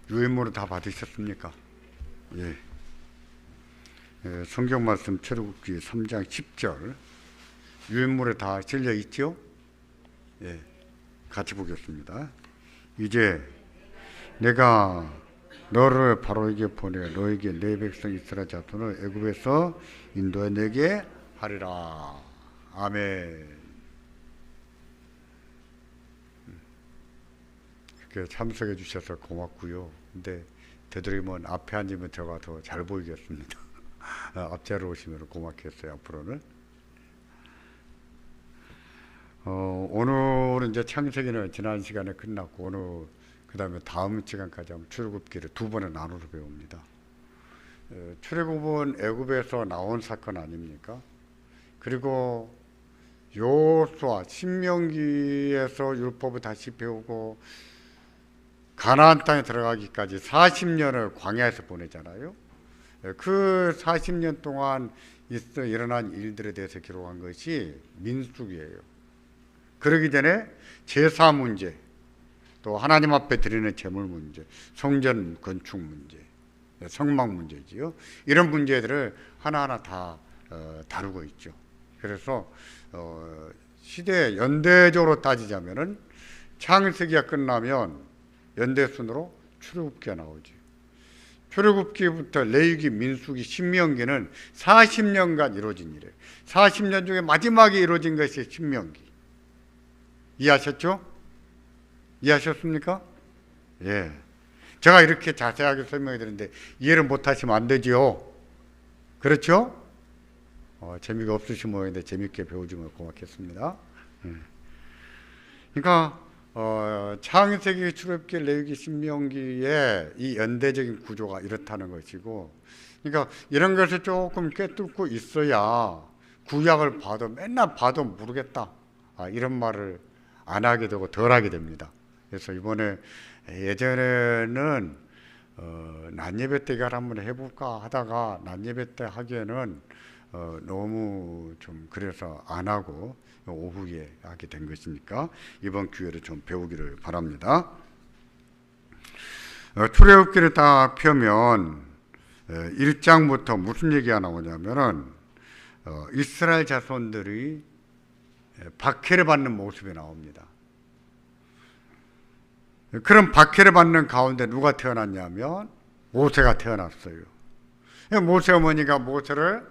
유인물을 다 받으셨습니까? 예. 성경 말씀 출애굽기 3장 10절 유인물에 다 실려 있죠? 예. 같이 보겠습니다. 이제 내가 너를 바로에게 보내 너에게 내 백성 이스라엘 자손을 애굽에서 인도해 내게 하리라. 아멘. 이렇게 참석해 주셔서 고맙고요. 근데 되도록이면 앞에 앉으면 제가 더 잘 보이겠습니다. 앞자리로 오시면 고맙겠어요. 앞으로는. 오늘은 이제 창세기는 지난 시간에 끝났고 오늘 그 다음에 다음 시간까지 하면 출애굽기를 두 번에 나누어 배웁니다. 출애굽은 애굽에서 나온 사건 아닙니까? 그리고 여호수아 신명기에서 율법을 다시 배우고 가나안 땅에 들어가기까지 40년을 광야에서 보내잖아요. 그 40년 동안 일어난 일들에 대해서 기록한 것이 민수기예요. 그러기 전에 제사 문제, 또 하나님 앞에 드리는 제물 문제, 성전 건축 문제, 성막 문제지요. 이런 문제들을 하나하나 다 다루고 있죠. 그래서 시대 연대적으로 따지자면은 창세기가 끝나면 연대 순으로 출애굽기가 나오죠. 출애굽기부터 레위기, 민수기, 신명기는 40년간 이루어진 일이에요. 40년 중에 마지막에 이루어진 것이 신명기. 이해하셨죠? 이해하셨습니까? 예. 제가 이렇게 자세하게 설명해 드리는데 이해를 못하시면 안 되지요. 그렇죠? 재미가 없으신 모양인데 재밌게 배워주면 고맙겠습니다. 그러니까 창세기, 출애굽기, 레위기, 신명기의 이 연대적인 구조가 이렇다는 것이고, 그러니까 이런 것을 조금 꿰뚫고 있어야 구약을 봐도 맨날 봐도 모르겠다, 이런 말을 안 하게 되고 덜 하게 됩니다. 그래서 이번에 예전에는 낮 예배 때 이걸 한번 해볼까 하다가 낮 예배 때 하기에는 너무 좀 그래서 안 하고 오후에 하게 된 것이니까 이번 기회를 좀 배우기를 바랍니다. 출애굽기를 딱 펴면 1장부터 무슨 얘기가 나오냐면은 이스라엘 자손들이 박해를 받는 모습이 나옵니다. 그런 박해를 받는 가운데 누가 태어났냐면 모세가 태어났어요. 모세 어머니가 모세를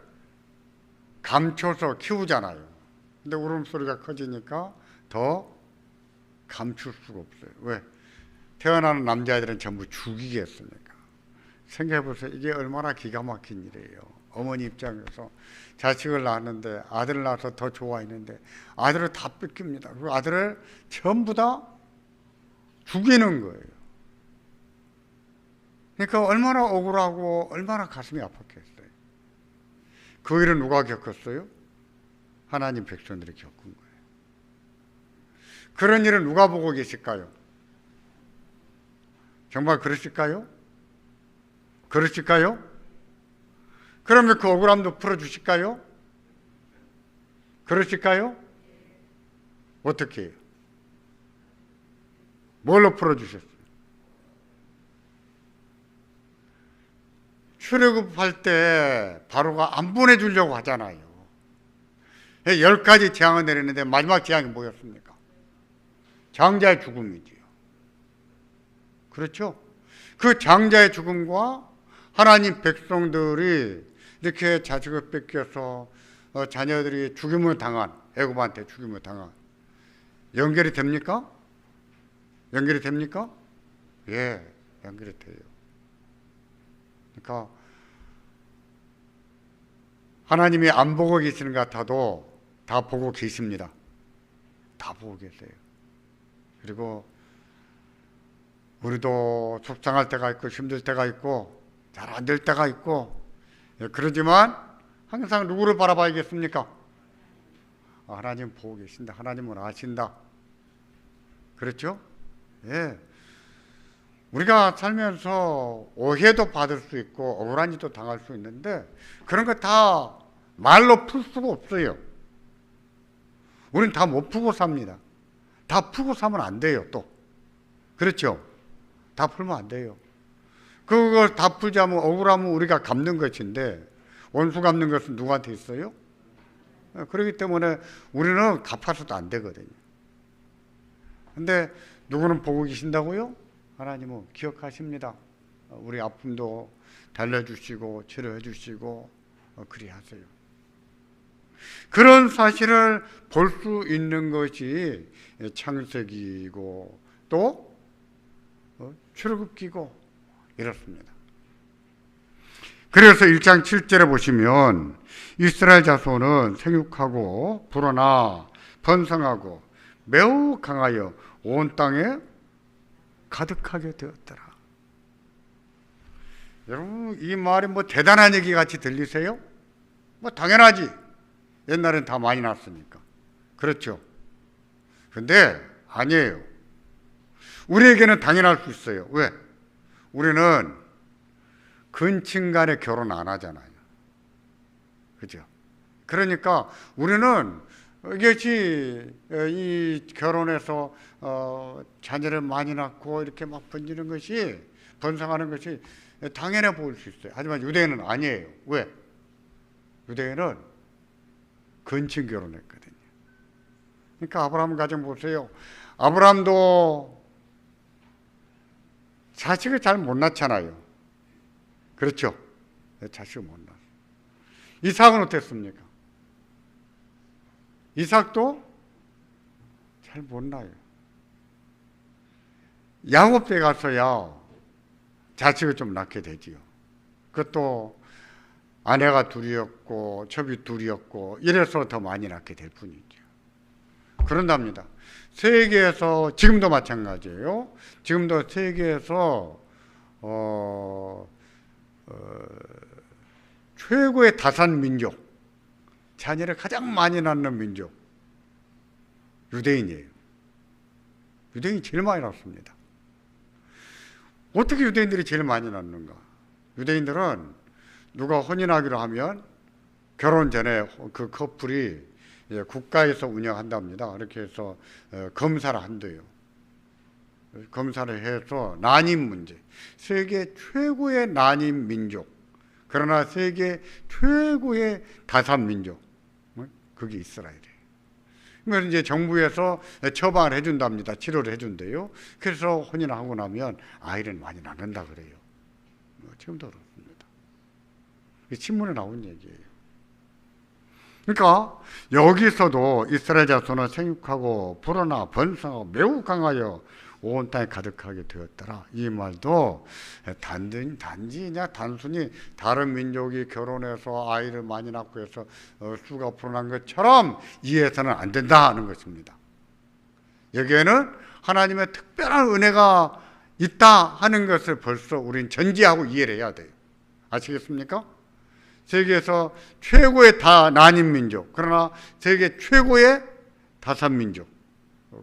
감춰서 키우잖아요. 근데 울음소리가 커지니까 더 감출 수가 없어요. 왜? 태어나는 남자애들은 전부 죽이겠습니까? 생각해보세요. 이게 얼마나 기가 막힌 일이에요. 어머니 입장에서 자식을 낳았는데 아들을 낳아서 더 좋아했는데 아들을 다 뺏깁니다. 그 아들을 전부 다 죽이는 거예요. 그러니까 얼마나 억울하고 얼마나 가슴이 아팠겠어요. 그 일은 누가 겪었어요? 하나님 백성들이 겪은 거예요. 그런 일을 누가 보고 계실까요? 정말 그러실까요? 그러실까요? 그러면 그 억울함도 풀어주실까요? 그러실까요? 어떻게 해요? 뭘로 풀어주셨어요? 출애굽할 때 바로가 안 보내주려고 하잖아요. 10가지 재앙을 내렸는데 마지막 재앙이 뭐였습니까? 장자의 죽음이지요. 그렇죠? 그 장자의 죽음과 하나님 백성들이 이렇게 자식을 뺏겨서 자녀들이 죽임을 당한, 애굽한테 죽임을 당한, 연결이 됩니까? 연결이 됩니까? 예, 연결이 돼요. 그러니까 하나님이 안 보고 계시는 것 같아도 다 보고 계십니다. 다 보고 계세요. 그리고 우리도 속상할 때가 있고 힘들 때가 있고 잘 안 될 때가 있고, 그러지만 항상 누구를 바라봐야겠습니까? 하나님 보고 계신다. 하나님은 아신다. 그렇죠? 예. 우리가 살면서 오해도 받을 수 있고 억울한 일도 당할 수 있는데 그런 거 다 말로 풀 수가 없어요. 우리는 다 못 푸고 삽니다. 다 풀고 사면 안 돼요. 또 그렇죠? 다 풀면 안 돼요. 그걸 다 풀자면 억울하면 우리가 갚는 것인데 원수 갚는 것은 누구한테 있어요? 그렇기 때문에 우리는 갚아서도 안 되거든요. 근데 누구는 보고 계신다고요? 하나님은 기억하십니다. 우리 아픔도 달래주시고 치료해 주시고 그리 하세요. 그런 사실을 볼 수 있는 것이 창세기이고 또 출애굽기고 이렇습니다. 그래서 1장 7절에 보시면 이스라엘 자손은 생육하고 불어나 번성하고 매우 강하여 온 땅에 가득하게 되었더라. 여러분, 이 말이 뭐 대단한 얘기 같이 들리세요? 뭐 당연하지. 옛날엔 다 많이 났으니까. 그렇죠. 근데 아니에요. 우리에게는 당연할 수 있어요. 왜? 우리는 근친 간에 결혼 안 하잖아요. 그죠? 그러니까 우리는 이것이 이 결혼해서 자녀를 많이 낳고 이렇게 막 번지는 것이 번성하는 것이 당연해 보일 수 있어요. 하지만 유대인은 아니에요. 왜? 유대인은 근친 결혼했거든요. 그러니까 아브라함 가정 보세요. 아브라함도 자식을 잘 못 낳잖아요. 그렇죠? 자식을 못 낳았어요. 이삭은 어땠습니까? 이삭도 잘 못 낳아요. 야곱 때 가서야 자식을 좀 낳게 되지요. 그것도 아내가 둘이었고 첩이 둘이었고 이래서 더 많이 낳게 될 뿐이죠. 그런답니다. 세계에서 지금도 마찬가지예요. 지금도 세계에서 최고의 다산 민족, 자녀를 가장 많이 낳는 민족 유대인이에요. 유대인이 제일 많이 낳습니다. 어떻게 유대인들이 제일 많이 낳는가? 유대인들은 누가 혼인하기로 하면 결혼 전에 그 커플이 국가에서 운영한답니다. 이렇게 해서 검사를 한대요. 검사를 해서 난임 문제, 세계 최고의 난임 민족, 그러나 세계 최고의 다산 민족, 그게 이스라엘이에요. 그래서 이제 정부에서 처방을 해준답니다. 치료를 해준대요. 그래서 혼인하고 나면 아이를 많이 낳는다 그래요. 지금도 그렇습니다. 신문에 나온 얘기예요. 그러니까 여기서도 이스라엘 자손은 생육하고 불어나 번성하고 매우 강하여 온 땅에 가득하게 되었더라. 이 말도 단순히 다른 민족이 결혼해서 아이를 많이 낳고 해서 수가 불어난 것처럼 이해해서는 안 된다 하는 것입니다. 여기에는 하나님의 특별한 은혜가 있다 하는 것을 벌써 우리는 전제하고 이해를 해야 돼요. 아시겠습니까? 세계에서 최고의 난임 민족, 그러나 세계 최고의 다산 민족,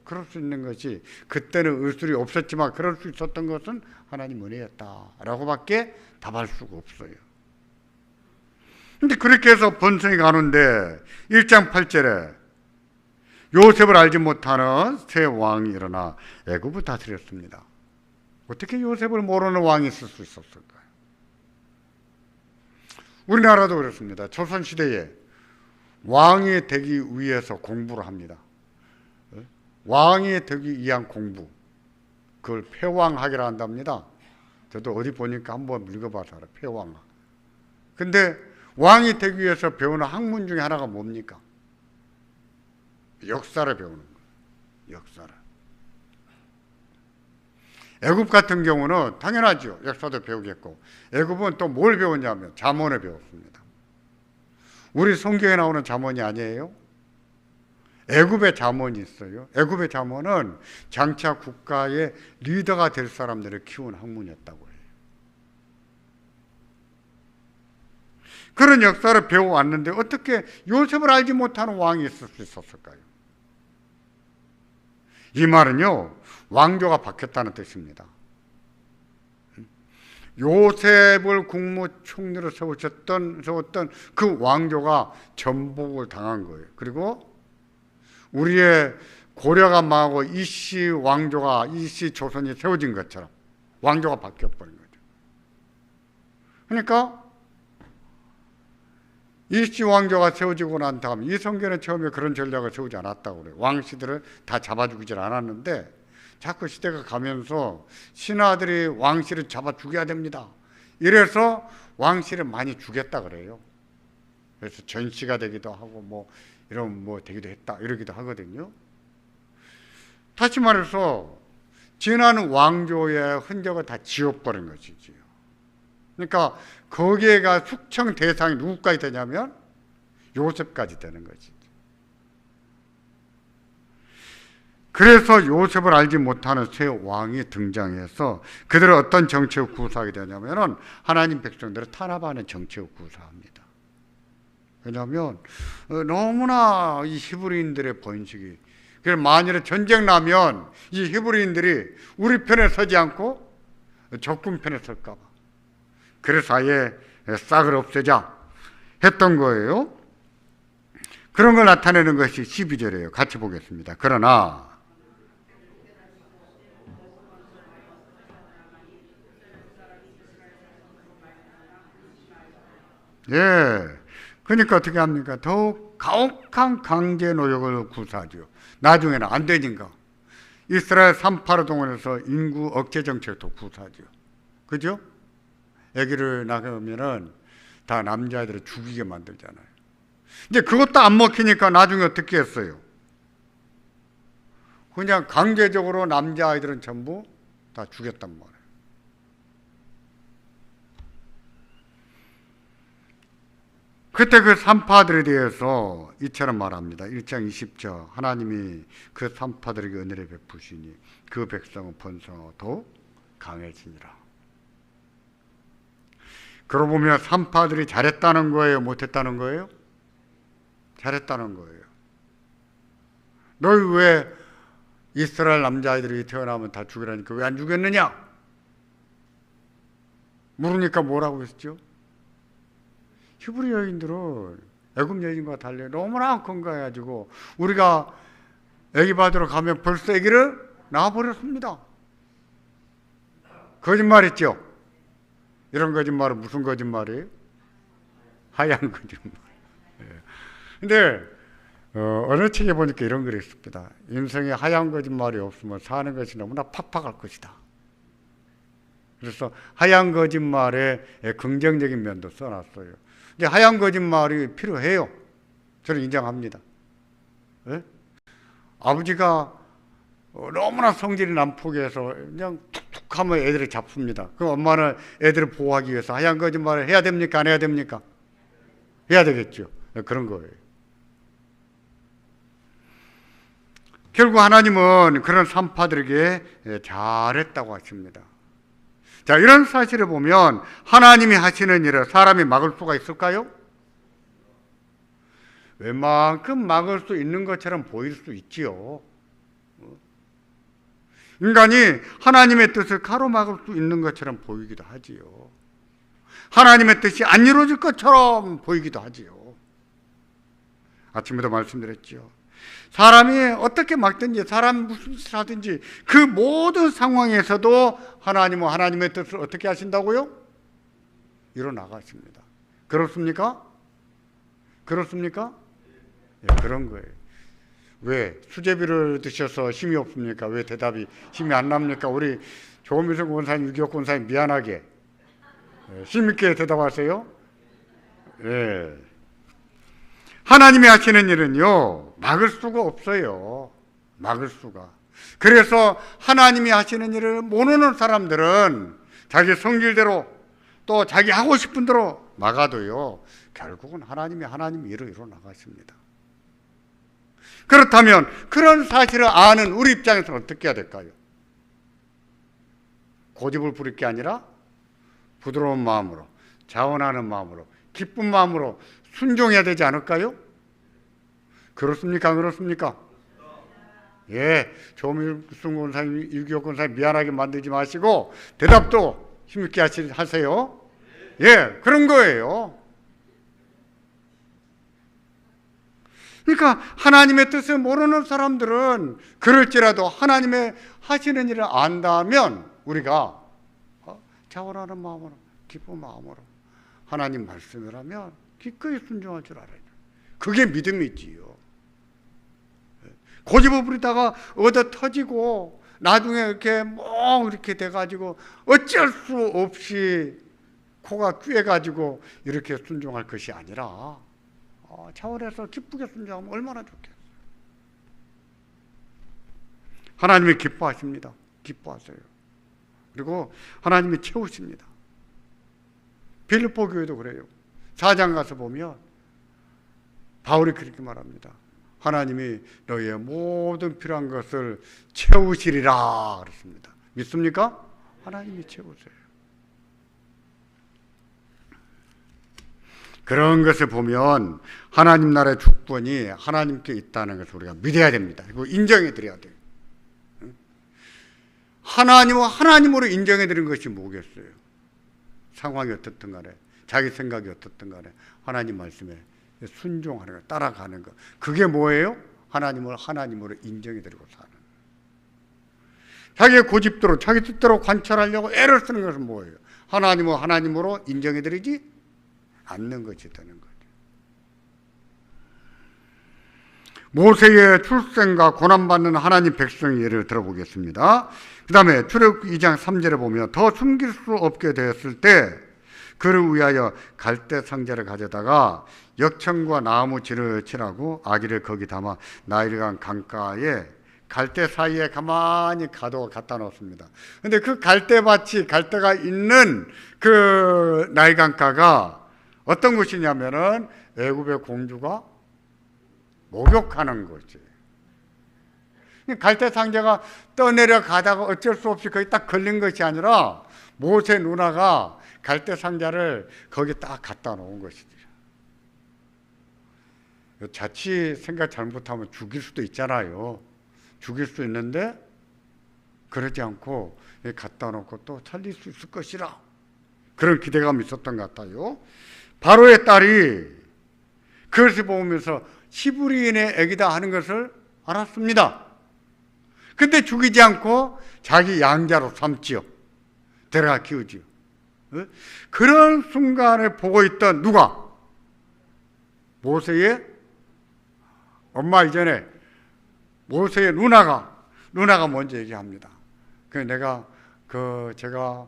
그럴 수 있는 것이 그때는 의술이 없었지만 그럴 수 있었던 것은 하나님 은혜였다라고밖에 답할 수가 없어요. 근데 그렇게 해서 번성이 가는데 1장 8절에 요셉을 알지 못하는 새 왕이 일어나 애굽을 다스렸습니다. 어떻게 요셉을 모르는 왕이 있을 수 있었을까요? 우리나라도 그렇습니다. 조선시대에 왕이 되기 위해서 공부를 합니다. 왕이 되기 위한 공부, 그걸 폐왕학이라 한답니다. 저도 어디 보니까 한번 읽어봐서 알아요. 폐왕학. 근데 왕이 되기 위해서 배우는 학문 중에 하나가 뭡니까? 역사를 배우는 거예요. 역사를. 애굽 같은 경우는 당연하죠. 역사도 배우겠고, 애굽은 또 뭘 배웠냐면 잠언을 배웠습니다. 우리 성경에 나오는 잠언이 아니에요. 애굽의 잠언이 있어요. 애굽의 잠언은 장차 국가의 리더가 될 사람들을 키운 학문이었다고 해요. 그런 역사를 배워왔는데 어떻게 요셉을 알지 못하는 왕이 있을 수 있었을까요? 이 말은요, 왕조가 바뀌었다는 뜻입니다. 요셉을 국무총리로 세웠던 그 왕조가 전복을 당한 거예요. 그리고 우리의 고려가 망하고 이씨 왕조가, 이씨 조선이 세워진 것처럼 왕조가 바뀌어버린 거죠. 그러니까 이시 왕조가 세워지고 난 다음 이 성경은 처음에 그런 전략을 세우지 않았다고 그래요. 왕씨들을 다 잡아 죽이질 않았는데 자꾸 시대가 가면서 신하들이 왕씨를 잡아 죽여야 됩니다. 이래서 왕씨를 많이 죽였다 그래요. 그래서 전시가 되기도 하고 뭐 이런 뭐 되기도 했다 이러기도 하거든요. 다시 말해서 지나는 왕조의 흔적을 다 지워버린 것이지요. 그러니까 거기에가 숙청 대상이 누구까지 되냐면 요셉까지 되는 것이죠. 그래서 요셉을 알지 못하는 새 왕이 등장해서 그들은 어떤 정책을 구사하게 되냐면 하나님 백성들을 탄압하는 정책을 구사합니다. 왜냐하면 너무나 이 히브리인들의 번식이, 그래서 만일에 전쟁 나면 이 히브리인들이 우리 편에 서지 않고 적군 편에 설까 봐. 그래서 아예 싹을 없애자 했던 거예요. 그런 걸 나타내는 것이 12절이에요. 같이 보겠습니다. 그러나 그러니까 어떻게 합니까? 더욱 가혹한 강제 노역을 구사하죠. 나중에는 안 되니까 이스라엘 산파르 동원에서 인구 억제 정책도 구사하죠. 그죠? 아기를 낳으면은 다 남자애들을 죽이게 만들잖아요. 이제 그것도 안 먹히니까 나중에 어떻게 했어요? 그냥 강제적으로 남자아이들은 전부 다 죽였단 말이에요. 그때 그 산파들에 대해서 이처럼 말합니다. 1장 20절 하나님이 그 산파들에게 은혜를 베푸시니 그 백성은 번성하고 더욱 강해지니라. 그러고 보면 산파들이 잘했다는 거예요? 못했다는 거예요? 잘했다는 거예요. 너희 왜 이스라엘 남자아이들이 태어나면 다 죽이라니까 왜 안 죽였느냐? 물으니까 뭐라고 했죠? 히브리 여인들은 애굽 여인과 달리 너무나 건강해가지고 우리가 애기 받으러 가면 벌써 애기를 낳아버렸습니다. 거짓말했죠? 이런 거짓말은 무슨 거짓말이에요? 하얀 거짓말. 근데 어느 책에 보니까 이런 글이 있습니다. 인생에 하얀 거짓말이 없으면 사는 것이 너무나 팍팍할 것이다. 그래서 하얀 거짓말에 긍정적인 면도 써놨어요. 근데 하얀 거짓말이 필요해요. 저는 인정합니다. 네? 아버지가 너무나 성질이 난폭해서 그냥 툭툭 하면 애들을 잡습니다. 그럼 엄마는 애들을 보호하기 위해서 하얀 거짓말을 해야 됩니까? 안 해야 됩니까? 해야 되겠죠. 그런 거예요. 결국 하나님은 그런 산파들에게 잘했다고 하십니다. 자, 이런 사실을 보면 하나님이 하시는 일을 사람이 막을 수가 있을까요? 웬만큼 막을 수 있는 것처럼 보일 수 있지요. 인간이 하나님의 뜻을 가로막을 수 있는 것처럼 보이기도 하지요. 하나님의 뜻이 안 이루어질 것처럼 보이기도 하지요. 아침에도 말씀드렸죠. 사람이 어떻게 막든지 사람 무슨 짓을 하든지 그 모든 상황에서도 하나님은 하나님의 뜻을 어떻게 하신다고요? 이뤄나가십니다. 그렇습니까? 그렇습니까? 예, 그런 거예요. 왜? 수제비를 드셔서 힘이 없습니까? 왜 대답이 힘이 안 납니까? 우리 조미석 권사님, 유기혁 권사님 미안하게 힘있게 대답하세요. 예. 하나님이 하시는 일은요 막을 수가 없어요. 막을 수가. 그래서 하나님이 하시는 일을 모르는 사람들은 자기 성질대로 또 자기 하고 싶은 대로 막아도요 결국은 하나님이 일을 이루어 나가십니다. 그렇다면 그런 사실을 아는 우리 입장에서는 어떻게 해야 될까요? 고집을 부릴 게 아니라 부드러운 마음으로, 자원하는 마음으로, 기쁜 마음으로 순종해야 되지 않을까요? 그렇습니까? 안 그렇습니까? 예, 조미순 권사님, 유기혁 권사님 미안하게 만들지 마시고 대답도 힘있게 하세요. 예, 그런 거예요. 그러니까 하나님의 뜻을 모르는 사람들은 그럴지라도 하나님의 하시는 일을 안다면 우리가 자원하는 마음으로, 기쁜 마음으로 하나님 말씀이라면 기꺼이 순종할 줄 알아요. 그게 믿음이지요. 고집을 부리다가 얻어 터지고 나중에 이렇게 이렇게 돼가지고 어쩔 수 없이 코가 꿰가지고 이렇게 순종할 것이 아니라 차원에서 기쁘게 순종하면 얼마나 좋겠어요. 하나님이 기뻐하십니다. 기뻐하세요. 그리고 하나님이 채우십니다. 빌립보 교회도 그래요. 4장 가서 보면 바울이 그렇게 말합니다. 하나님이 너희의 모든 필요한 것을 채우시리라 그랬습니다. 믿습니까? 하나님이 채우세요. 그런 것을 보면 하나님 나라의 주권이 하나님께 있다는 것을 우리가 믿어야 됩니다. 그리고 인정해 드려야 돼요. 하나님으로 인정해 드리는 것이 뭐겠어요? 상황이 어떻든 간에, 자기 생각이 어떻든 간에 하나님 말씀에 순종하는 것, 따라가는 것. 그게 뭐예요? 하나님을 하나님으로 인정해 드리고 사는. 자기의 고집대로, 자기 뜻대로 관찰하려고 애를 쓰는 것은 뭐예요? 하나님을 하나님으로 인정해 드리지 않는 것이 되는 거죠. 모세의 출생과 고난받는 하나님 백성의 예를 들어보겠습니다. 그 다음에 출애굽기 2장 3절에 보면 더 숨길 수 없게 되었을 때 그를 위하여 갈대 상자를 가져다가 역청과 나무 진을 칠하고 아기를 거기 담아 나일강 강가에 갈대 사이에 가만히 갖다 놓습니다. 근데 그 갈대가 있는 그 나일강가가 어떤 곳이냐면은 애굽의 공주가 목욕하는 거지. 갈대 상자가 떠내려 가다가 어쩔 수 없이 거기 딱 걸린 것이 아니라 모세 누나가 갈대 상자를 거기 딱 갖다 놓은 것이지. 자칫 생각 잘못하면 죽일 수도 있잖아요. 죽일 수 있는데 그러지 않고 갖다 놓고 또 살릴 수 있을 것이라 그런 기대감이 있었던 것 같아요. 바로의 딸이 그것을 보면서 히브리인의 애기다 하는 것을 알았습니다. 근데 죽이지 않고 자기 양자로 삼지요. 데려가 키우지요. 그런 순간을 보고 있던 누가? 모세의 엄마 이전에 모세의 누나가 먼저 얘기합니다. 제가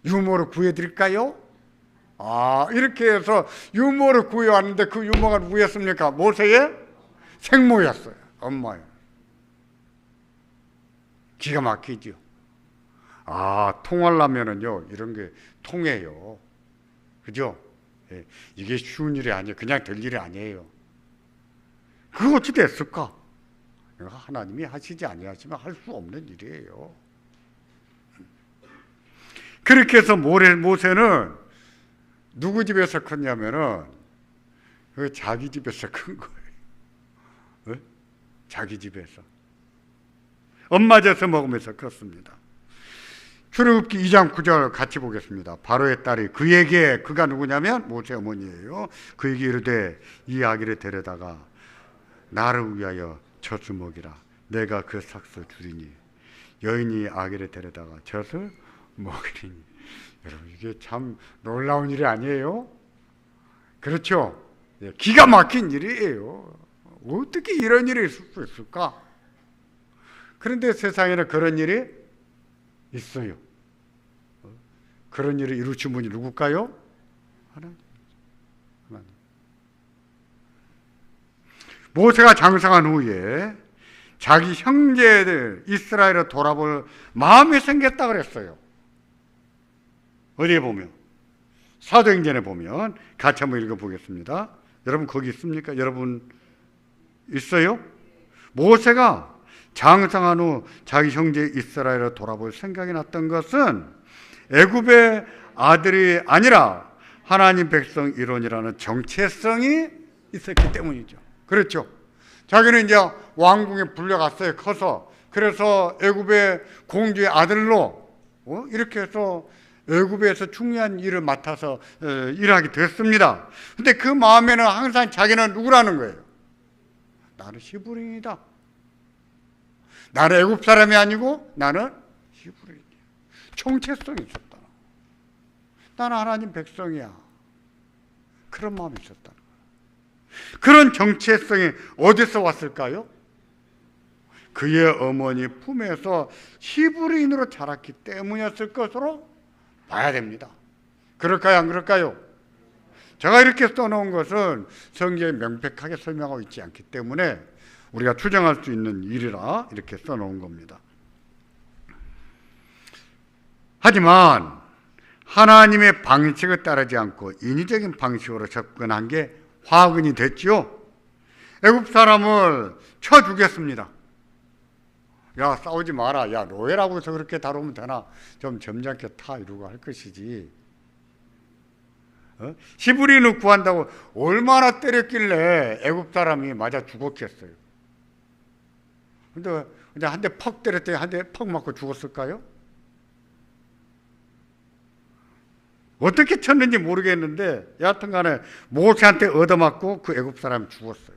유모를 구해드릴까요? 이렇게 해서 유모를 구해왔는데 그 유모가 누구였습니까? 모세의 생모였어요. 엄마예요. 기가 막히죠. 통하려면은요, 이런 게 통해요. 그죠? 이게 쉬운 일이 아니에요. 그냥 될 일이 아니에요. 그거 어찌 됐을까? 하나님이 하시지 아니하시면 할 수 없는 일이에요. 그렇게 해서 모세는 누구 집에서 컸냐면은 자기 집에서 큰 거예요. 자기 집에서. 엄마 젖을 먹으면서 컸습니다. 출애굽기 2장 9절 같이 보겠습니다. 바로의 딸이 그에게, 그가 누구냐면 모세 어머니예요. 그에게 이르되 이 아기를 데려다가 나를 위하여 젖을 먹이라. 내가 그 삭을 주리니 여인이 아기를 데려다가 젖을 먹이리니. 여러분, 이게 참 놀라운 일이 아니에요? 그렇죠? 기가 막힌 일이에요. 어떻게 이런 일이 있을 수 있을까? 그런데 세상에는 그런 일이 있어요. 그런 일을 이루신 분이 누굴까요? 하나님. 모세가 장성한 후에 자기 형제들 이스라엘을 돌아볼 마음이 생겼다 그랬어요. 어디에 보면? 사도행전에 보면 같이 한번 읽어보겠습니다. 여러분 거기 있습니까? 여러분 있어요? 모세가 장성한 후 자기 형제 이스라엘을 돌아볼 생각이 났던 것은 애굽의 아들이 아니라 하나님 백성 일원이라는 정체성이 있었기 때문이죠. 그렇죠? 자기는 이제 왕궁에 불려갔어요. 커서. 그래서 애굽의 공주의 아들로 이렇게 해서 애굽에서 중요한 일을 맡아서 일하게 됐습니다. 근데 그 마음에는 항상 자기는 누구라는 거예요? 나는 히브리인이다. 나는 애굽 사람이 아니고 나는 히브리인이야. 정체성이 있었다. 나는 하나님 백성이야. 그런 마음이 있었다는 거예요. 그런 정체성이 어디서 왔을까요? 그의 어머니 품에서 히브리인으로 자랐기 때문이었을 것으로 봐야 됩니다. 그럴까요? 안 그럴까요? 제가 이렇게 써놓은 것은 성경에 명백하게 설명하고 있지 않기 때문에 우리가 추정할 수 있는 일이라 이렇게 써놓은 겁니다. 하지만 하나님의 방식을 따르지 않고 인위적인 방식으로 접근한 게 화근이 됐지요. 애굽 사람을 쳐 죽였습니다. 야, 싸우지 마라. 야, 노예라고 해서 그렇게 다루면 되나? 좀 점잖게 타 이러고 할 것이지. 히브리인을 구한다고 얼마나 때렸길래 애굽 사람이 맞아 죽었겠어요. 근데 한 대 퍽 때렸더니 한 대 퍽 맞고 죽었을까요? 어떻게 쳤는지 모르겠는데 여하튼 간에 모세한테 얻어맞고 그 애굽 사람이 죽었어요.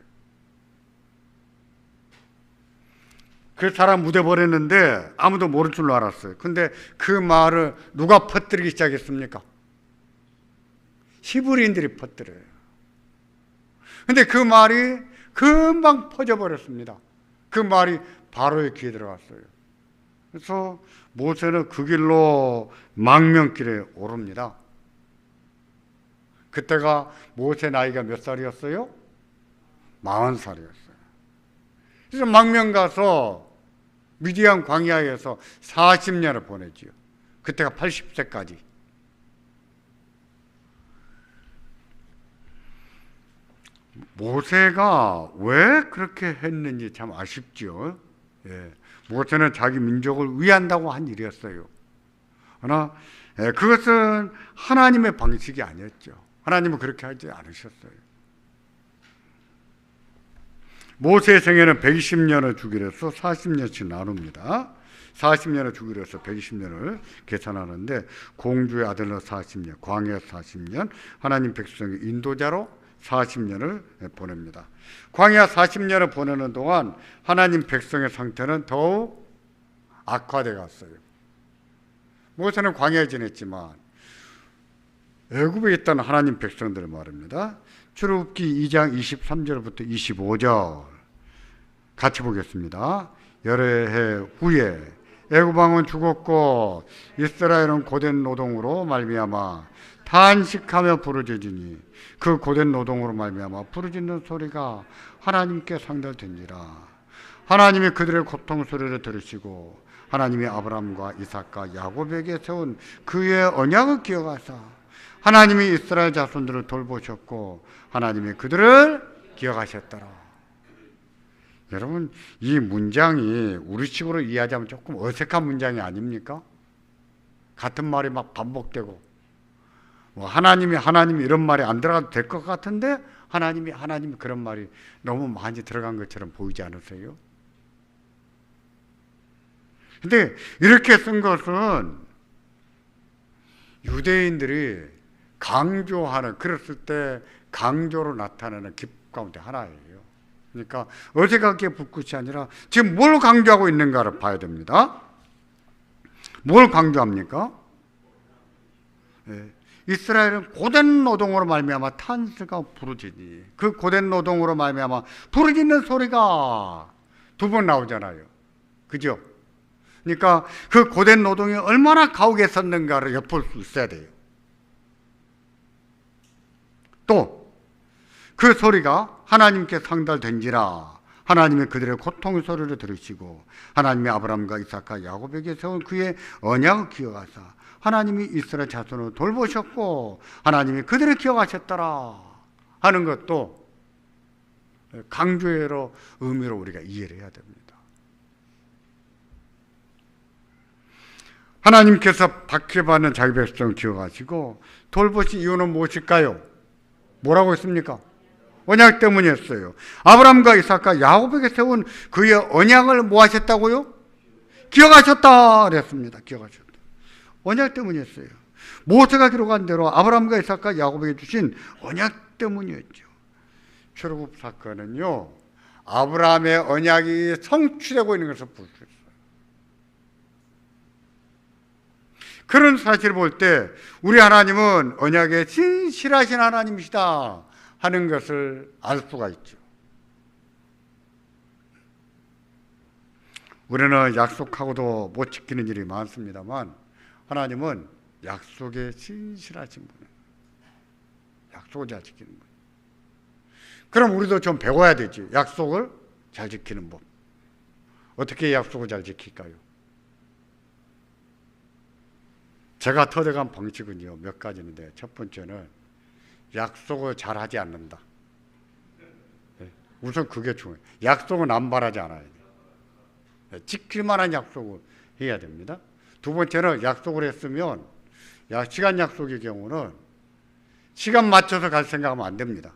그 사람 묻어버렸는데 아무도 모를 줄로 알았어요. 근데 그 말을 누가 퍼뜨리기 시작했습니까? 히브리인들이 퍼뜨려요. 근데 그 말이 금방 퍼져버렸습니다. 그 말이 바로의 귀에 들어갔어요. 그래서 모세는 그 길로 망명길에 오릅니다. 그때가 모세 나이가 몇 살이었어요? 40살이었어요. 그래서 망명 가서 미디안 광야에서 40년을 보내지요. 그때가 80세까지. 모세가 왜 그렇게 했는지 참 아쉽죠. 예. 모세는 자기 민족을 위한다고 한 일이었어요. 그러나 그것은 하나님의 방식이 아니었죠. 하나님은 그렇게 하지 않으셨어요. 모세의 생애는 120년을 주기로 해서 40년씩 나눕니다. 40년을 주기로 해서 120년을 계산하는데 공주의 아들로 40년, 광야 40년, 하나님 백성의 인도자로 40년을 보냅니다. 광야 40년을 보내는 동안 하나님 백성의 상태는 더욱 악화돼 갔어요. 모세는 광야에 지냈지만 애굽에 있던 하나님 백성들을 말합니다. 출애굽기 2장 23절부터 25절 같이 보겠습니다. 여러 해 후에 애굽 왕은 죽었고 이스라엘은 고된 노동으로 말미암아 탄식하며 부르짖으니 그 고된 노동으로 말미암아 부르짖는 소리가 하나님께 상달된지라. 하나님이 그들의 고통 소리를 들으시고 하나님이 아브라함과 이삭과 야곱에게 세운 그의 언약을 기억하사 하나님이 이스라엘 자손들을 돌보셨고 하나님이 그들을 기억하셨더라. 여러분, 이 문장이 우리식으로 이해하자면 조금 어색한 문장이 아닙니까? 같은 말이 막 반복되고 하나님이 이런 말이 안 들어가도 될 것 같은데 하나님이 그런 말이 너무 많이 들어간 것처럼 보이지 않으세요? 근데 이렇게 쓴 것은 유대인들이 강조하는, 그랬을 때 강조로 나타나는 기법 가운데 하나예요. 그러니까 어색하게 붓끝이 아니라 지금 뭘 강조하고 있는가를 봐야 됩니다. 뭘 강조합니까? 이스라엘은 고된 노동으로 말미암아 탄식과 부르짖니. 그 고된 노동으로 말미암아 부르짖는 소리가 두 번 나오잖아요. 그죠? 그러니까 그 고된 노동이 얼마나 가혹했었는가를 엿볼 수 있어야 돼요. 또 그 소리가 하나님께 상달된지라. 하나님이 그들의 고통의 소리를 들으시고 하나님이 아브라함과 이삭과 야곱에게 세운 그의 언약을 기억하사 하나님이 이스라엘 자손을 돌보셨고 하나님이 그들을 기억하셨더라 하는 것도 강조의 의미로 우리가 이해를 해야 됩니다. 하나님께서 박해받는 자기 백성을 기억하시고 돌보신 이유는 무엇일까요? 뭐라고 했습니까? 언약 때문이었어요. 아브라함과 이삭과 야곱에게 세운 그의 언약을 뭐 하셨다고요? 기억하셨다 그랬습니다. 기억하셨다. 언약 때문이었어요. 모세가 기록한 대로 아브라함과 이삭과 야곱에게 주신 언약 때문이었죠. 출애굽 사건은요, 아브라함의 언약이 성취되고 있는 것을 볼 수 있어요. 그런 사실을 볼 때 우리 하나님은 언약에 진실하신 하나님이시다 하는 것을 알 수가 있죠. 우리는 약속하고도 못 지키는 일이 많습니다만 하나님은 약속에 진실하신 분이에요. 약속을 잘 지키는 분. 그럼 우리도 좀 배워야 되지. 약속을 잘 지키는 법. 어떻게 약속을 잘 지킬까요? 제가 터득한 방식은요, 몇 가지인데, 첫 번째는 약속을 잘 하지 않는다. 우선 그게 중요해요. 약속은 안 바라지 않아야 돼요. 지킬 만한 약속을 해야 됩니다. 두 번째는 약속을 했으면, 시간 약속의 경우는 시간 맞춰서 갈 생각하면 안 됩니다.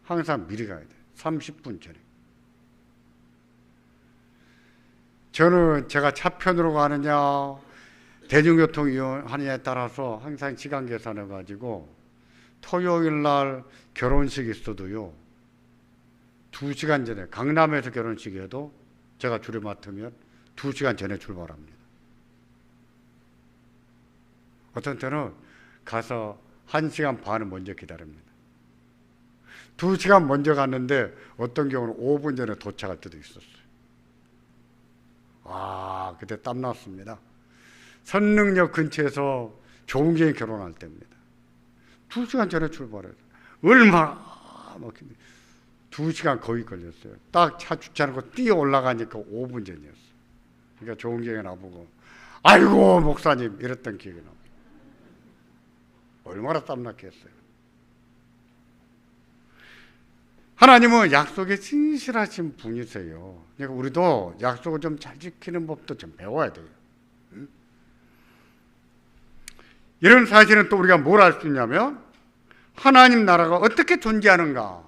항상 미리 가야 돼요. 30분 전에. 저는 제가 차편으로 가느냐, 대중교통 이용하느냐에 따라서 항상 시간 계산해 가지고 토요일 날 결혼식 있어도요, 2시간 전에, 강남에서 결혼식 해도 제가 줄을 맡으면 2시간 전에 출발합니다. 어떤 때는 가서 1시간 반은 먼저 기다립니다. 2시간 먼저 갔는데 어떤 경우는 5분 전에 도착할 때도 있었어요. 와, 그때 땀났습니다. 선릉역 근처에서 조은경이 결혼할 때입니다. 2시간 전에 출발해요. 얼마나 막힌데 2시간 거의 걸렸어요. 딱 차 주차하고 뛰어 올라가니까 5분 전이었어요. 그러니까 조은경이 나보고 아이고 목사님 이랬던 기억이 납니다. 얼마나 땀났겠어요. 하나님은 약속에 진실하신 분이세요. 그러니까 우리도 약속을 좀 잘 지키는 법도 좀 배워야 돼요. 이런 사실은 또 우리가 뭘 알 수 있냐면 하나님 나라가 어떻게 존재하는가,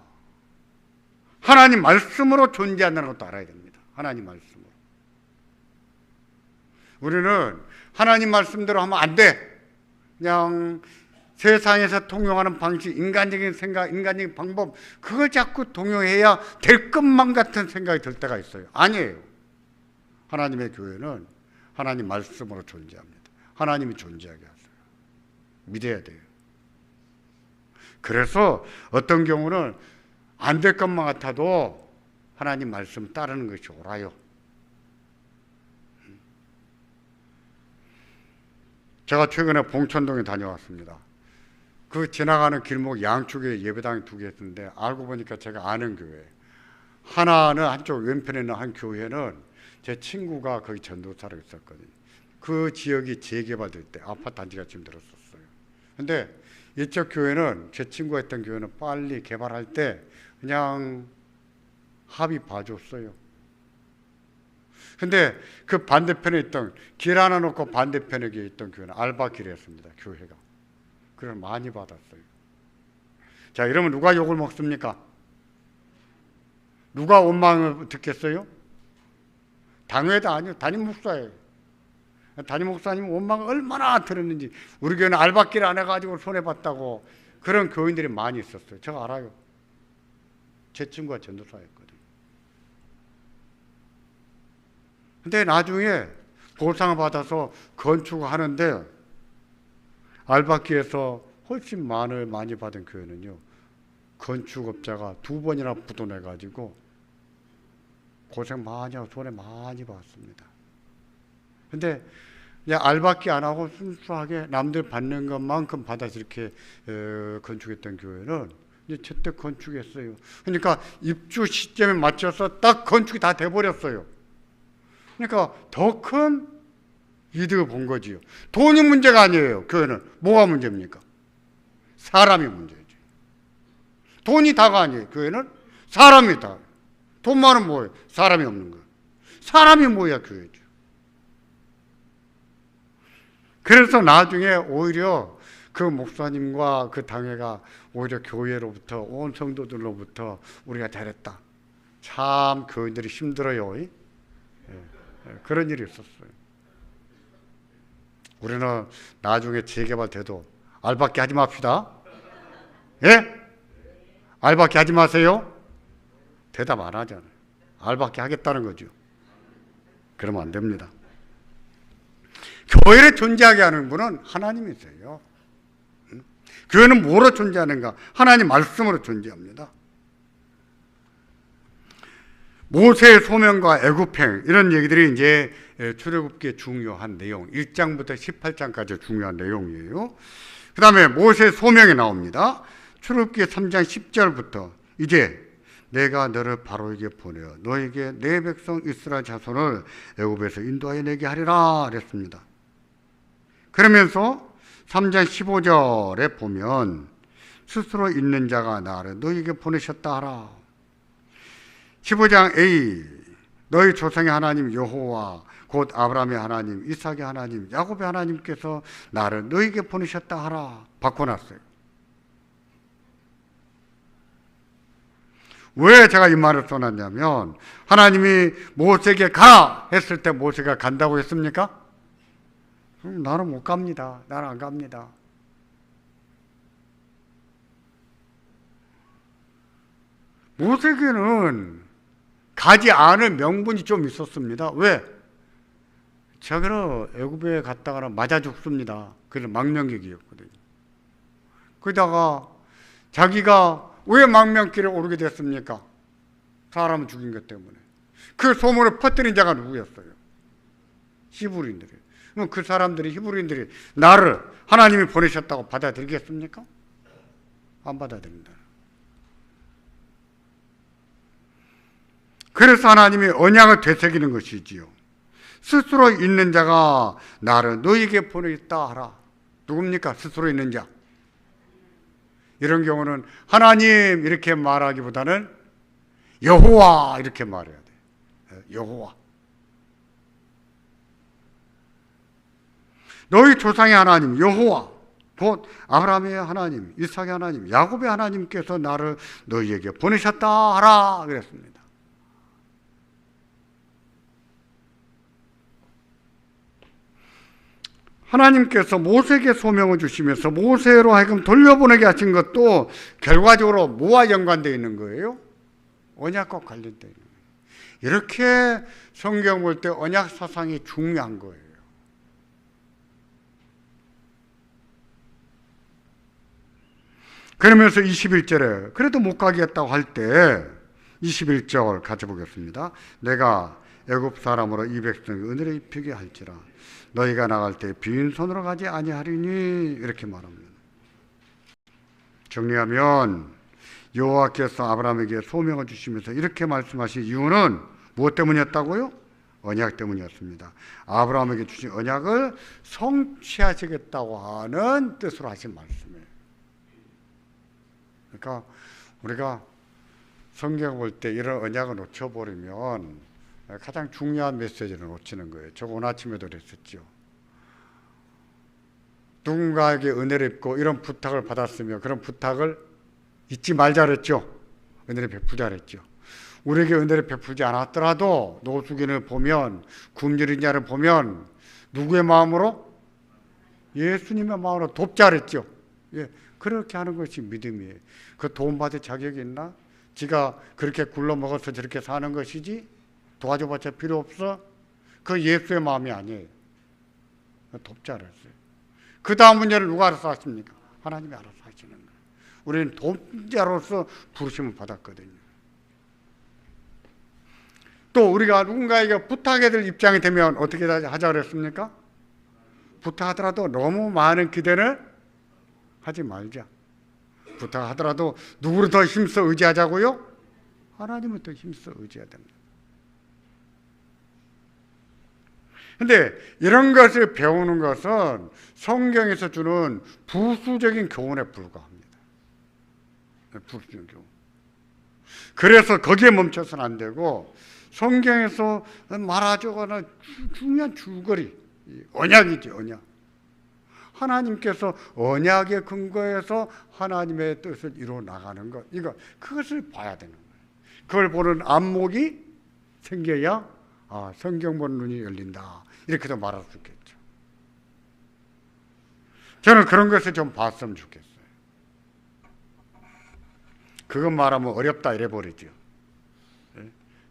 하나님 말씀으로 존재한다는 것도 알아야 됩니다. 하나님 말씀으로. 우리는 하나님 말씀대로 하면 안 돼. 그냥 세상에서 통용하는 방식, 인간적인 생각, 인간적인 방법, 그걸 자꾸 동용해야 될 것만 같은 생각이 들 때가 있어요. 아니에요. 하나님의 교회는 하나님 말씀으로 존재합니다. 하나님이 존재하게 하세요. 믿어야 돼요. 그래서 어떤 경우는 안 될 것만 같아도 하나님 말씀 따르는 것이 옳아요. 제가 최근에 봉천동에 다녀왔습니다. 그 지나가는 길목 양쪽에 예배당이 2개 있는데 알고 보니까 제가 아는 교회, 하나는 한쪽 왼편에 있는 한 교회는 제 친구가 거기 전도사로 있었거든요. 그 지역이 재개발될 때 아파트 단지가 지금 들었었어요. 근데 이쪽 교회는, 제 친구가 있던 교회는 빨리 개발할 때 그냥 합의 봐줬어요. 근데 그 반대편에 있던, 길 하나 놓고 반대편에 있던 교회는 알바길이었습니다. 교회가. 그걸 많이 받았어요. 자, 이러면 누가 욕을 먹습니까? 누가 원망을 듣겠어요? 당회도 아니요. 담임 목사예요. 담임 목사님 원망을 얼마나 들었는지. 우리 교회는 알바길 안 해가지고 손해봤다고 그런 교인들이 많이 있었어요. 제가 알아요. 제 친구가 전도사였거든요. 근데 나중에 보상을 받아서 건축하는데 알바기에서 훨씬 많이 받은 교회는요, 건축업자가 2번이나 부도내가지고 고생 많이 하고 손해 많이 봤습니다. 근데 그냥 알바기 안 하고 순수하게 남들 받는 것만큼 받아서 이렇게 건축했던 교회는 이제 제때 건축했어요. 그러니까 입주 시점에 맞춰서 딱 건축이 다 돼버렸어요. 그러니까 더 큰 이득을 본 거지요. 돈이 문제가 아니에요. 교회는 뭐가 문제입니까? 사람이 문제지. 돈이 다가 아니에요. 교회는 사람이 다. 돈만은 뭐예요? 사람이 없는 거예요. 사람이 뭐야 교회죠. 그래서 나중에 오히려 그 목사님과 그 당회가 오히려 교회로부터, 온 성도들로부터 우리가 잘했다. 참 교인들이 힘들어요. 그런 일이 있었어요. 우리는 나중에 재개발돼도 알바끼 하지 맙시다. 예? 알바끼 하지 마세요. 대답 안 하잖아요. 알바끼 하겠다는 거죠. 그러면 안 됩니다. 교회를 존재하게 하는 분은 하나님이세요. 교회는 뭐로 존재하는가? 하나님 말씀으로 존재합니다. 모세의 소명과 애굽행 이런 얘기들이 이제 출애굽기의 중요한 내용, 1장부터 18장까지 중요한 내용이에요. 그 다음에 모세의 소명이 나옵니다. 출애굽기 3장 10절부터 이제 내가 너를 바로에게 보내어 너에게 내 백성 이스라엘 자손을 애굽에서 인도하여 내게 하리라 그랬습니다. 그러면서 3장 15절에 보면 스스로 있는 자가 나를 너에게 보내셨다 하라. 15장 A 너희 조상의 하나님 여호와 곧 아브라함의 하나님 이삭의 하나님 야곱의 하나님께서 나를 너에게 보내셨다 하라. 바꿔놨어요. 왜 제가 이 말을 써놨냐면 하나님이 모세에게 가라 했을 때 모세가 간다고 했습니까? 나는 못 갑니다. 나는 안 갑니다. 모세에게는 가지 않은 명분이 좀 있었습니다. 왜? 저기는 애굽에 갔다가 맞아 죽습니다. 그래서 망명객이었거든요. 그러다가 자기가 왜 망명길에 오르게 됐습니까? 사람을 죽인 것 때문에. 그 소문을 퍼뜨린 자가 누구였어요? 히브리인들이. 그럼 그 사람들이 히브리인들이 나를 하나님이 보내셨다고 받아들이겠습니까? 안 받아들인다. 그래서 하나님이 언약을 되새기는 것이지요. 스스로 있는 자가 나를 너에게 보내겠다 하라. 누굽니까? 스스로 있는 자. 이런 경우는 하나님 이렇게 말하기보다는 여호와 이렇게 말해야 돼. 여호와. 너희 조상의 하나님 여호와 곧 아브라함의 하나님 이삭의 하나님 야곱의 하나님께서 나를 너희에게 보내셨다 하라 그랬습니다. 하나님께서 모세에게 소명을 주시면서 모세로 하여금 돌려보내게 하신 것도 결과적으로 뭐와 연관되어 있는 거예요? 언약과 관련되어 있는 거예요. 이렇게 성경 볼 때 언약 사상이 중요한 거예요. 그러면서 21절에 그래도 못 가겠다고 할 때 21절 같이 보겠습니다. 내가 애굽 사람으로 이 백성이 은혜를 입히게 할지라 너희가 나갈 때 빈손으로 가지 아니하리니 이렇게 말합니다. 정리하면 여호와께서 아브라함에게 소명을 주시면서 이렇게 말씀하신 이유는 무엇 때문이었다고요? 언약 때문이었습니다. 아브라함에게 주신 언약을 성취하시겠다고 하는 뜻으로 하신 말씀이에요. 그러니까 우리가 성경 볼 때 이런 언약을 놓쳐버리면 가장 중요한 메시지를 놓치는 거예요. 저 오늘 아침에도 그랬었죠. 누군가에게 은혜를 입고 이런 부탁을 받았으면 그런 부탁을 잊지 말자 그랬죠. 은혜를 베푸자 그랬죠. 우리에게 은혜를 베푸지 않았더라도 노숙인을 보면 굶주린 자를 보면 누구의 마음으로? 예수님의 마음으로 돕자 그랬죠. 예, 그렇게 하는 것이 믿음이에요. 그 도움받을 자격이 있나? 지가 그렇게 굴러먹어서 저렇게 사는 것이지 도와줘봤자 필요 없어? 그 예수의 마음이 아니에요. 돕자 그랬어요. 그 다음 문제를 누가 알아서 하십니까? 하나님이 알아서 하시는 거예요. 우리는 돕자로서 부르심을 받았거든요. 또 우리가 누군가에게 부탁해야 될 입장이 되면 어떻게 하자 그랬습니까? 부탁하더라도 너무 많은 기대를 하지 말자. 부탁하더라도 누구를 더 힘써 의지하자고요? 하나님을 더 힘써 의지해야 됩니다. 근데 이런 것을 배우는 것은 성경에서 주는 부수적인 교훈에 불과합니다. 부수적인 교훈. 그래서 거기에 멈춰서는 안 되고 성경에서 말하자거나 중요한 줄거리, 언약이지, 언약. 하나님께서 언약에 근거해서 하나님의 뜻을 이루어 나가는 것, 그것을 봐야 되는 거예요. 그걸 보는 안목이 생겨야 성경 보는 눈이 열린다. 이렇게도 말할 수 있겠죠. 저는 그런 것을 좀 봤으면 좋겠어요. 그것 말하면 어렵다 이래 버리죠.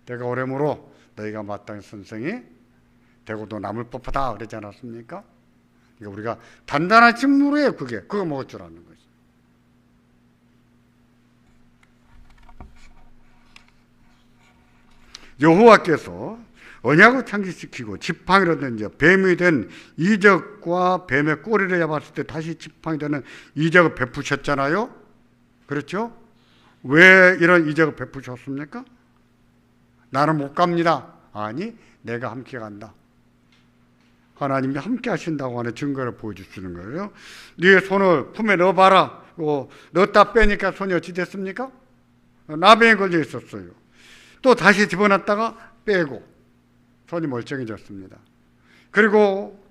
내가 오래므로 너희가 마땅히 선생이 대고도 남을 법하다 그러지 않았습니까? 그러니까 우리가 단단한 식물이에요. 그거 먹을 줄 아는 거지. 여호와께서 언약을 창기시키고 지팡이라든지 뱀이 된 이적과 뱀의 꼬리를 잡았을 때 다시 지팡이 되는 이적을 베푸셨잖아요. 그렇죠? 왜 이런 이적을 베푸셨습니까? 나는 못 갑니다. 아니, 내가 함께 간다. 하나님이 함께 하신다고 하는 증거를 보여주시는 거예요. 네 손을 품에 넣어봐라. 넣었다 빼니까 손이 어찌 됐습니까? 나병에 걸려 있었어요. 또 다시 집어넣었다가 빼고 손이 멀쩡해졌습니다. 그리고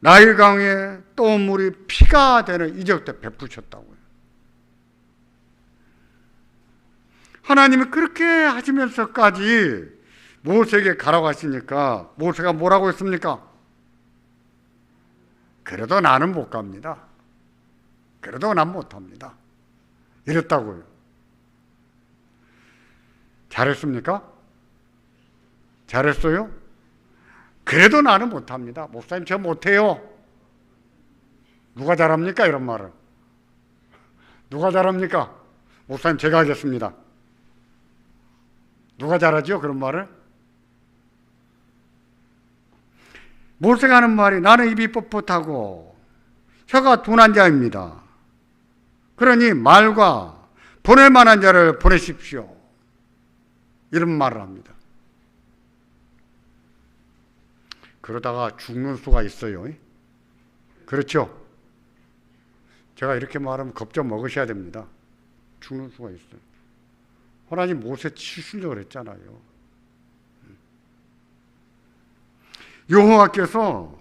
나일강에 또 물이 피가 되는 이적도 베푸셨다고요. 하나님이 그렇게 하시면서까지 모세에게 가라고 하시니까 모세가 뭐라고 했습니까? 그래도 나는 못 갑니다. 그래도 난 못합니다. 이랬다고요. 잘했습니까? 잘했어요? 그래도 나는 못합니다. 목사님 저 못해요. 누가 잘합니까? 이런 말을. 누가 잘합니까? 목사님 제가 하겠습니다. 누가 잘하죠? 그런 말을. 모세가 하는 말이 나는 입이 뻣뻣하고 혀가 둔한 자입니다. 그러니 말과 보낼 만한 자를 보내십시오. 이런 말을 합니다. 그러다가 죽는 수가 있어요. 그렇죠? 제가 이렇게 말하면 겁좀 먹으셔야 됩니다. 죽는 수가 있어요. 하나님 모세 치시려고 그랬잖아요. 여호와께서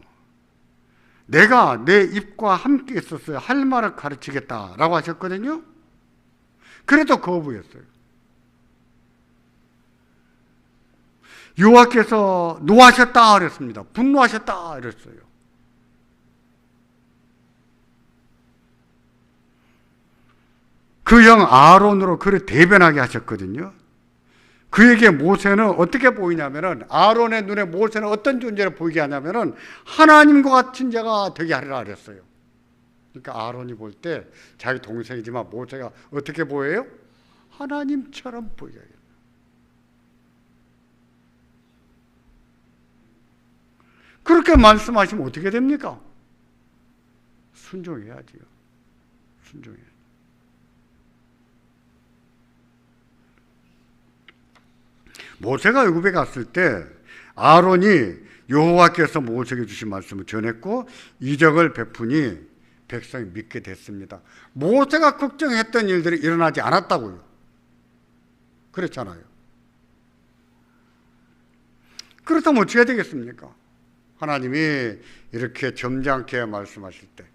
내가 내 입과 함께 있었어야 할 말을 가르치겠다라고 하셨거든요. 그래도 거부했어요. 여호와께서 노하셨다 그랬습니다. 분노하셨다 그랬어요. 그 형 아론으로 그를 대변하게 하셨거든요. 그에게 모세는 어떻게 보이냐면은 아론의 눈에 모세는 어떤 존재를 보이게 하냐면은 하나님과 같은 자가 되게 하리라 그랬어요. 그러니까 아론이 볼 때 자기 동생이지만 모세가 어떻게 보여요? 하나님처럼 보이게 해요. 그렇게 말씀하시면 어떻게 됩니까? 순종해야지요. 순종해야지. 모세가 애굽에 갔을 때 아론이 여호와께서 모세에게 주신 말씀을 전했고 이적을 베푸니 백성이 믿게 됐습니다. 모세가 걱정했던 일들이 일어나지 않았다고요. 그렇잖아요. 그렇다면 어떻게 해야 되겠습니까? 하나님이 이렇게 점잖게 말씀하실 때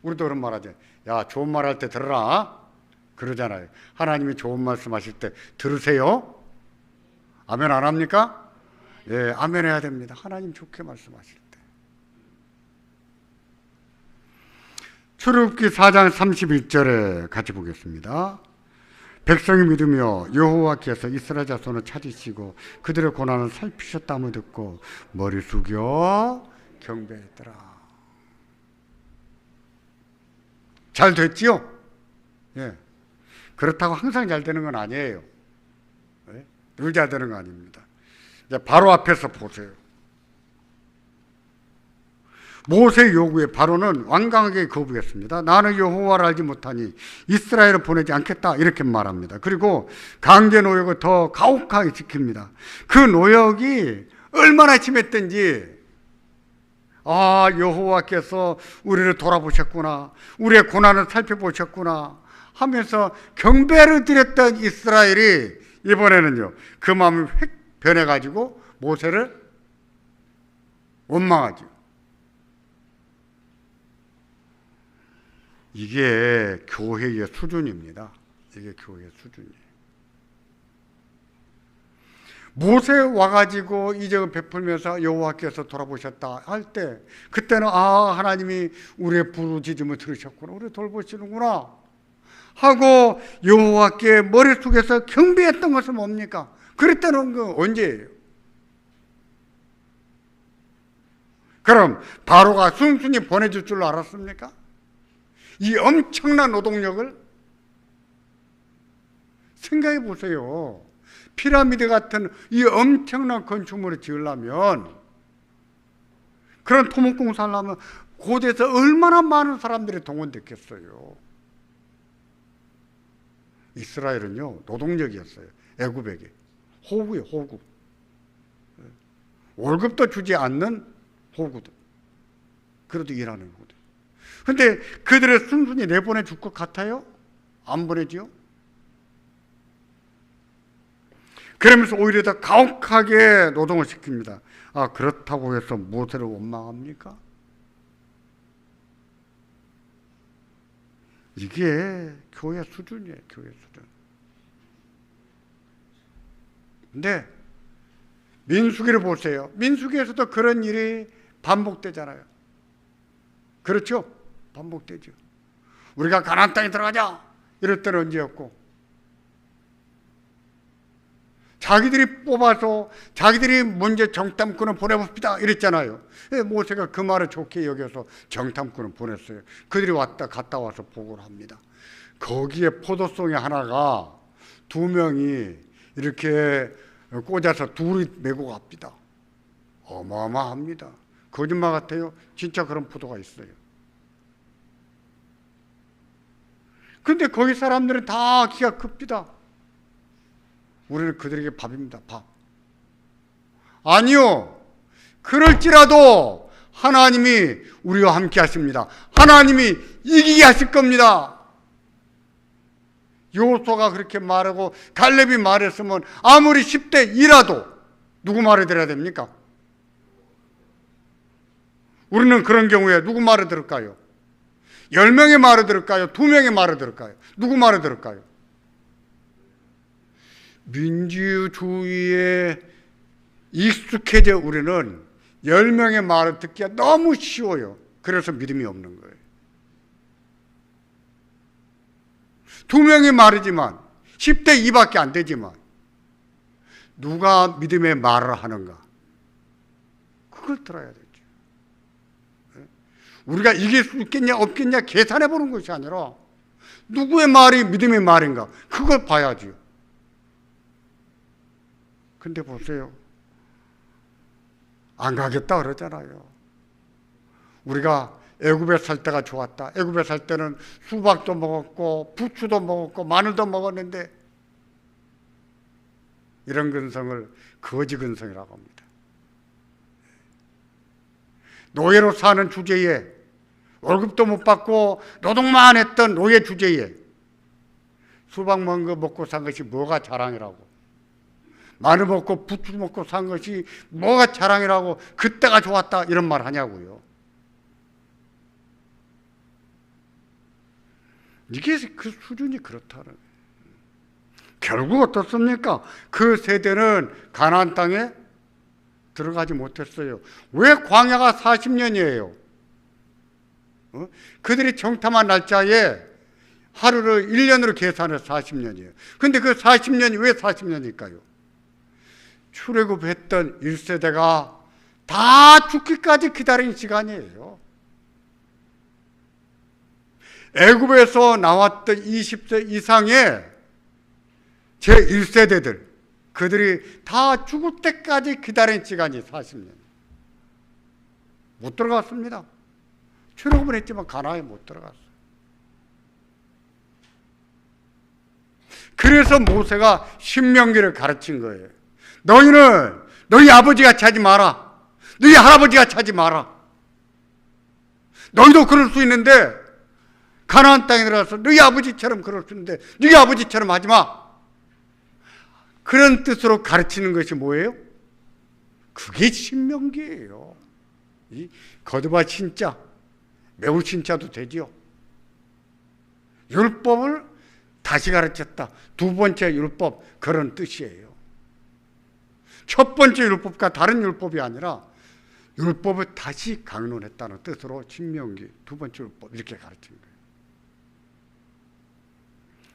우리도 그런 말 하죠. 야, 좋은 말 할 때 들어라. 그러잖아요. 하나님이 좋은 말씀하실 때 들으세요. 아멘 안 합니까? 예, 아멘 해야 됩니다. 하나님 좋게 말씀하실 때. 출애굽기 4장 31절에 같이 보겠습니다. 백성이 믿으며 여호와께서 이스라엘 자손을 찾으시고 그들의 고난을 살피셨다고 듣고 머리 숙여 경배했더라. 잘 됐지요? 예. 그렇다고 항상 잘 되는 건 아니에요. 예? 늘 잘 되는 거 아닙니다. 이제 바로 앞에서 보세요. 모세의 요구에 바로는 완강하게 거부했습니다. 나는 여호와를 알지 못하니 이스라엘을 보내지 않겠다 이렇게 말합니다. 그리고 강제 노역을 더 가혹하게 지킵니다. 그 노역이 얼마나 심했던지 여호와께서 우리를 돌아보셨구나, 우리의 고난을 살펴보셨구나 하면서 경배를 드렸던 이스라엘이 이번에는요 그 마음이 획 변해가지고 모세를 원망하죠. 이게 교회의 수준입니다. 이게 교회의 수준이에요. 모세 와가지고 이적을 베풀면서 여호와께서 돌아보셨다 할 때 그때는 하나님이 우리의 부르짖음을 들으셨구나, 우리 돌보시는구나 하고 여호와께 머릿속에서 경배했던 것은 뭡니까? 그랬다는 건 언제예요? 그럼 바로가 순순히 보내줄 줄 알았습니까? 이 엄청난 노동력을 생각해 보세요. 피라미드 같은 이 엄청난 건축물을 지으려면, 그런 토목공사를 하면 고대에서 얼마나 많은 사람들이 동원됐겠어요. 이스라엘은요, 노동력이었어요. 애굽에게. 호구예요, 호구. 월급도 주지 않는 호구들. 그래도 일하는 호구들. 근데 그들을 순순히 내보내줄 것 같아요? 안 보내지요? 그러면서 오히려 더 가혹하게 노동을 시킵니다. 아, 그렇다고 해서 모세를 원망합니까? 이게 교회 수준이에요, 교회 수준. 근데 민수기를 보세요. 민수기에서도 그런 일이 반복되잖아요. 그렇죠? 반복되죠. 우리가 가나안 땅에 들어가자 이럴 때는 언제였고, 자기들이 뽑아서 자기들이 먼저 정탐꾼을 보내봅시다 이랬잖아요. 모세가 그 말을 좋게 여겨서 정탐꾼을 보냈어요. 그들이 갔다 와서 보고를 합니다. 거기에 포도송이 하나가 2명이 이렇게 꽂아서 둘이 메고 갑니다. 어마어마합니다. 거짓말 같아요? 진짜 그런 포도가 있어요. 근데 거기 사람들은 다 기가 큽니다. 우리는 그들에게 밥입니다. 밥. 아니요. 그럴지라도 하나님이 우리와 함께 하십니다. 하나님이 이기게 하실 겁니다. 여호수아가 그렇게 말하고 갈렙이 말했으면 아무리 10대 2라도 누구 말을 들어야 됩니까? 우리는 그런 경우에 누구 말을 들을까요? 10명의 말을 들을까요? 2명의 말을 들을까요? 누구 말을 들을까요? 민주주의에 익숙해져 우리는 10명의 말을 듣기가 너무 쉬워요. 그래서 믿음이 없는 거예요. 2명의 말이지만 10대 2밖에 안 되지만 누가 믿음의 말을 하는가? 그걸 들어야 되죠. 우리가 이길 수 있겠냐 없겠냐 계산해 보는 것이 아니라 누구의 말이 믿음의 말인가? 그걸 봐야죠. 근데 보세요. 안 가겠다 그러잖아요. 우리가 애굽에 살 때가 좋았다. 애굽에 살 때는 수박도 먹었고 부추도 먹었고 마늘도 먹었는데, 이런 근성을 거지 근성이라고 합니다. 노예로 사는 주제에, 월급도 못 받고 노동만 했던 노예 주제에 수박 먹은 거 먹고 산 것이 뭐가 자랑이라고, 마늘 먹고 부추 먹고 산 것이 뭐가 자랑이라고 그때가 좋았다 이런 말 하냐고요. 이게 그 수준이 그렇다는 거예요. 결국 어떻습니까? 그 세대는 가나안 땅에 들어가지 못했어요. 왜 광야가 40년이에요? 그들이 정탐한 날짜에 하루를 1년으로 계산해서 40년이에요. 근데 그 40년이 왜 40년일까요? 출애굽했던 1세대가 다 죽기까지 기다린 시간이에요. 애굽에서 나왔던 20세 이상의 제1세대들, 그들이 다 죽을 때까지 기다린 시간이 40년. 못 들어갔습니다. 출애굽은 했지만 가나안에 못 들어갔어요. 그래서 모세가 신명기를 가르친 거예요. 너희는 너희 아버지가 차지 마라. 너희 할아버지가 차지 마라. 너희도 그럴 수 있는데, 가나안 땅에 들어가서 너희 아버지처럼 그럴 수 있는데 너희 아버지처럼 하지 마. 그런 뜻으로 가르치는 것이 뭐예요? 그게 신명기예요. 이 거듭아 신자, 매우 신자도 되지요. 율법을 다시 가르쳤다. 두 번째 율법, 그런 뜻이에요. 첫 번째 율법과 다른 율법이 아니라 율법을 다시 강론했다는 뜻으로 신명기 두 번째 율법 이렇게 가르친 거예요.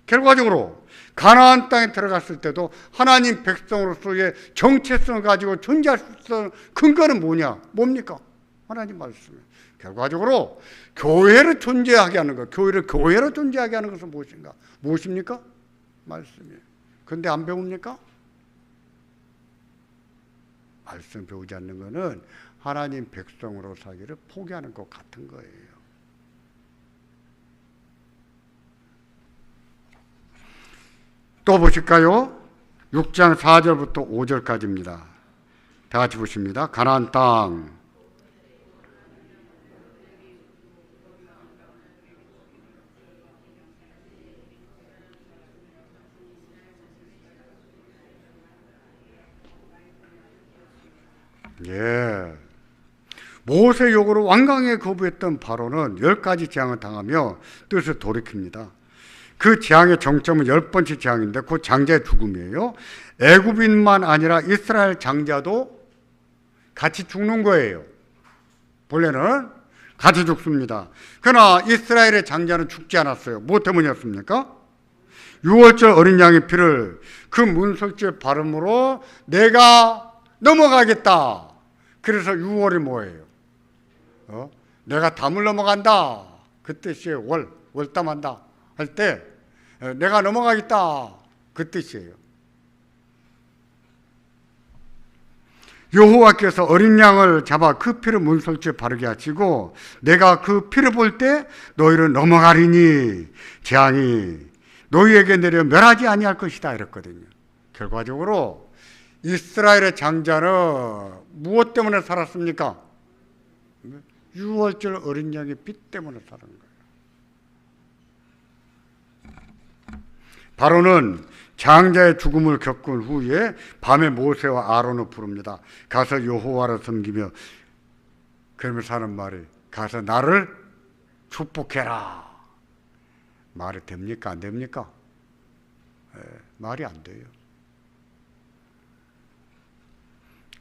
결과적으로 가나안 땅에 들어갔을 때도 하나님 백성으로서의 정체성을 가지고 존재할 수 있는 근거는 뭡니까? 하나님 말씀이에요. 결과적으로 교회를 존재하게 하는 것, 교회를 교회로 존재하게 하는 것은 무엇인가? 무엇입니까? 말씀이에요. 그런데 안 배웁니까? 말씀 배우지 않는 것은 하나님 백성으로 살기를 포기하는 것 같은 거예요. 또 보실까요? 6장 4절부터 5절까지입니다. 다 같이 보십니다. 가나안 땅. 예. 모세 요구를 완강하게 거부했던 바로는 10가지 재앙을 당하며 뜻을 돌이킵니다. 그 재앙의 정점은 10번째 재앙인데 그 장자의 죽음이에요. 애굽인만 아니라 이스라엘 장자도 같이 죽는 거예요. 본래는 같이 죽습니다. 그러나 이스라엘의 장자는 죽지 않았어요. 뭐 때문이었습니까? 6월절 어린 양의 피를 그 문설주에 바름으로 내가 넘어가겠다. 그래서 6월이 뭐예요? 내가 담을 넘어간다. 그 뜻이에요. 월담한다 할 때 내가 넘어가겠다. 그 뜻이에요. 여호와께서 어린 양을 잡아 그 피를 문설주에 바르게 하시고 내가 그 피를 볼 때 너희를 넘어가리니 재앙이 너희에게 내려 멸하지 아니할 것이다 이랬거든요. 결과적으로 이스라엘의 장자는 무엇 때문에 살았습니까? 6월절 어린 양의 피 때문에 살은 거예요. 바로는 장자의 죽음을 겪은 후에 밤에 모세와 아론을 부릅니다. 가서 여호와를 섬기며 그러면서 하는 말이 가서 나를 축복해라. 말이 됩니까? 안 됩니까? 말이 안 돼요.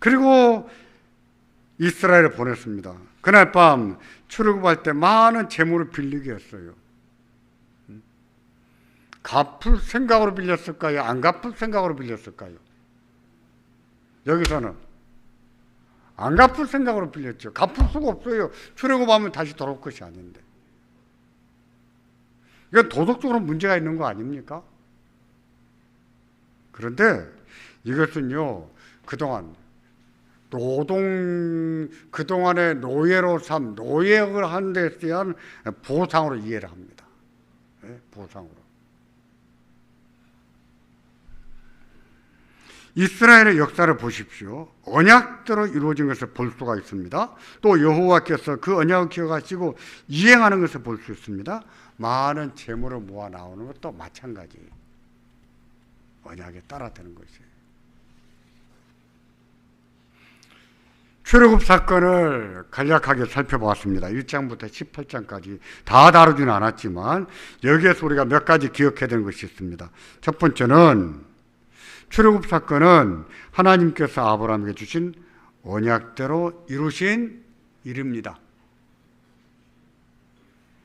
그리고 이스라엘을 보냈습니다. 그날 밤 출애굽할 때 많은 재물을 빌리게 했어요. 갚을 생각으로 빌렸을까요? 안 갚을 생각으로 빌렸을까요? 여기서는 안 갚을 생각으로 빌렸죠. 갚을 수가 없어요. 출애굽하면 다시 돌아올 것이 아닌데. 이건 도덕적으로 문제가 있는 거 아닙니까? 그런데 이것은요, 그동안의 노예로 노예를 한 데 대한 보상으로 이해를 합니다. 네? 보상으로. 이스라엘의 역사를 보십시오. 언약대로 이루어진 것을 볼 수가 있습니다. 또 여호와께서 그 언약을 기억하시고 이행하는 것을 볼 수 있습니다. 많은 재물을 모아 나오는 것도 마찬가지예요. 언약에 따라 되는 것이에요. 출애굽 사건을 간략하게 살펴보았습니다. 1장부터 18장까지 다 다루지는 않았지만 여기에서 우리가 몇 가지 기억해야 되는 것이 있습니다. 첫 번째는 출애굽 사건은 하나님께서 아브라함에게 주신 언약대로 이루신 일입니다.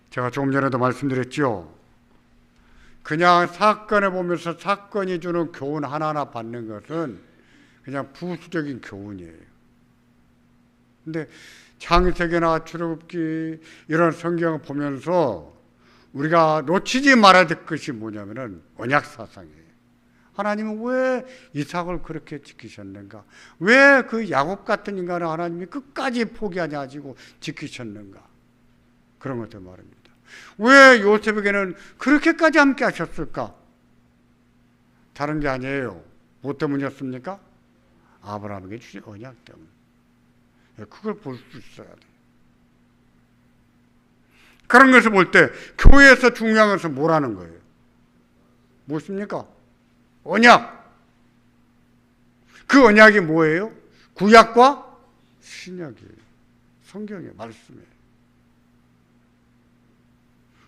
제가 조금 전에도 말씀드렸죠. 그냥 사건을 보면서 사건이 주는 교훈 하나하나 받는 것은 그냥 부수적인 교훈이에요. 근데 창세기나 출애굽기 이런 성경을 보면서 우리가 놓치지 말아야 될 것이 뭐냐면은 언약 사상이에요. 하나님은 왜 이삭을 그렇게 지키셨는가? 왜 그 야곱 같은 인간을 하나님이 끝까지 포기하지 않고 지키셨는가? 그런 것들 말입니다. 왜 요셉에게는 그렇게까지 함께 하셨을까? 다른 게 아니에요. 뭐 때문이었습니까? 아브라함에게 주신 언약 때문에. 그걸 볼 수 있어야 돼요. 그런 것을 볼 때 교회에서 중요한 것은 뭐라는 거예요? 무엇입니까? 언약. 그 언약이 뭐예요? 구약과 신약이에요. 성경의 말씀이에요.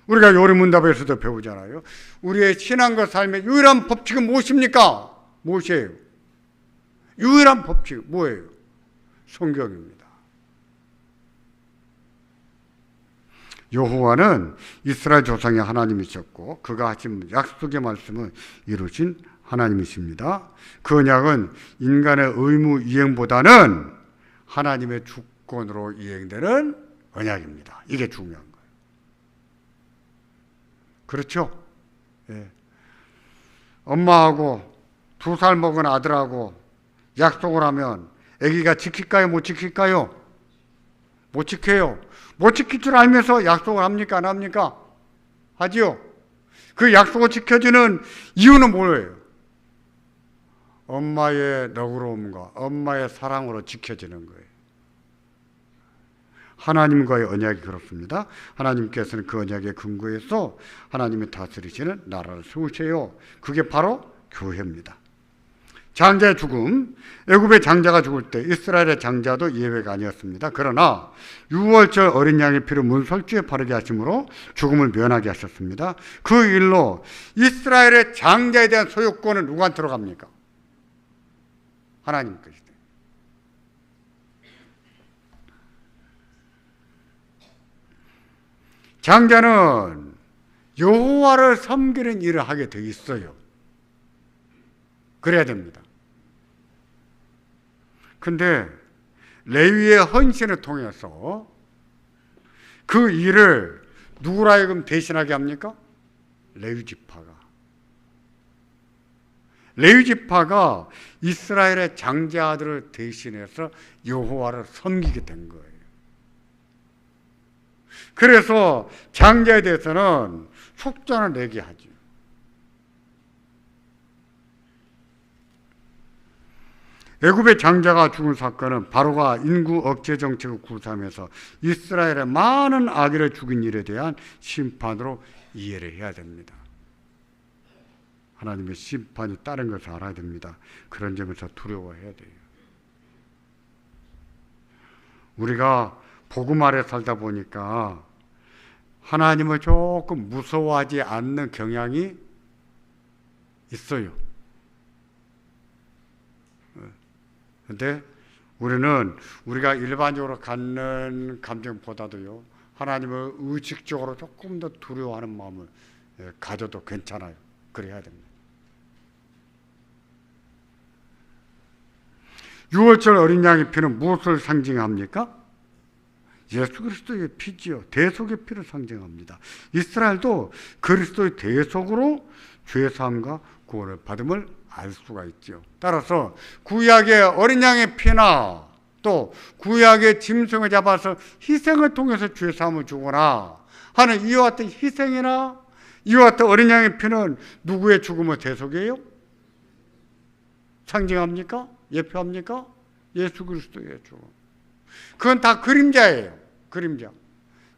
우리가 요리문답에서도 배우잖아요. 우리의 신앙과 삶의 유일한 법칙은 무엇입니까? 무엇이에요? 유일한 법칙 뭐예요? 성경입니다. 여호와는 이스라엘 조상의 하나님이셨고 그가 하신 약속의 말씀을 이루신 하나님이십니다. 그 언약은 인간의 의무 이행보다는 하나님의 조건으로 이행되는 언약입니다. 이게 중요한 거예요. 그렇죠? 예. 엄마하고 2살 먹은 아들하고 약속을 하면 아기가 지킬까요? 못 지킬까요? 못 지켜요. 못 지킬 줄 알면서 약속을 합니까? 안 합니까? 하지요. 그 약속을 지켜주는 이유는 뭐예요? 엄마의 너그러움과 엄마의 사랑으로 지켜지는 거예요. 하나님과의 언약이 그렇습니다. 하나님께서는 그 언약에 근거해서 하나님이 다스리시는 나라를 세우세요. 그게 바로 교회입니다. 장자의 죽음, 애굽의 장자가 죽을 때 이스라엘의 장자도 예외가 아니었습니다. 그러나 6월절 어린 양의 피를 문설주에 바르게 하심으로 죽음을 면하게 하셨습니다. 그 일로 이스라엘의 장자에 대한 소유권은 누구한테 들어갑니까? 하나님 것이다. 장자는 여호와를 섬기는 일을 하게 돼 있어요. 그래야 됩니다. 근데 레위의 헌신을 통해서 그 일을 누구라 하여금 대신하게 합니까? 레위지파가. 레위지파가 이스라엘의 장자들을 대신해서 여호와를 섬기게 된 거예요. 그래서 장자에 대해서는 속전을 내게 하죠. 애굽의 장자가 죽은 사건은 바로가 인구 억제 정책을 구사하면서 이스라엘의 많은 아기를 죽인 일에 대한 심판으로 이해를 해야 됩니다. 하나님의 심판이 따른 것을 알아야 됩니다. 그런 점에서 두려워해야 돼요. 우리가 복음 아래 살다 보니까 하나님을 조금 무서워하지 않는 경향이 있어요. 그런데 우리는 우리가 일반적으로 갖는 감정보다도요, 하나님을 의식적으로 조금 더 두려워하는 마음을 가져도 괜찮아요. 그래야 됩니다. 6월절 어린 양의 피는 무엇을 상징합니까? 예수 그리스도의 피지요. 대속의 피를 상징합니다. 이스라엘도 그리스도의 대속으로 죄사함과 구원을 받음을 알 수가 있죠. 따라서 구약의 어린 양의 피나 또 구약의 짐승을 잡아서 희생을 통해서 죄사함을 주거나 하는 이와 같은 희생이나 이와 같은 어린 양의 피는 누구의 죽음을 대속이에요? 상징합니까? 예표합니까? 예수 그리스도의 죽음. 그건 다 그림자예요. 그림자.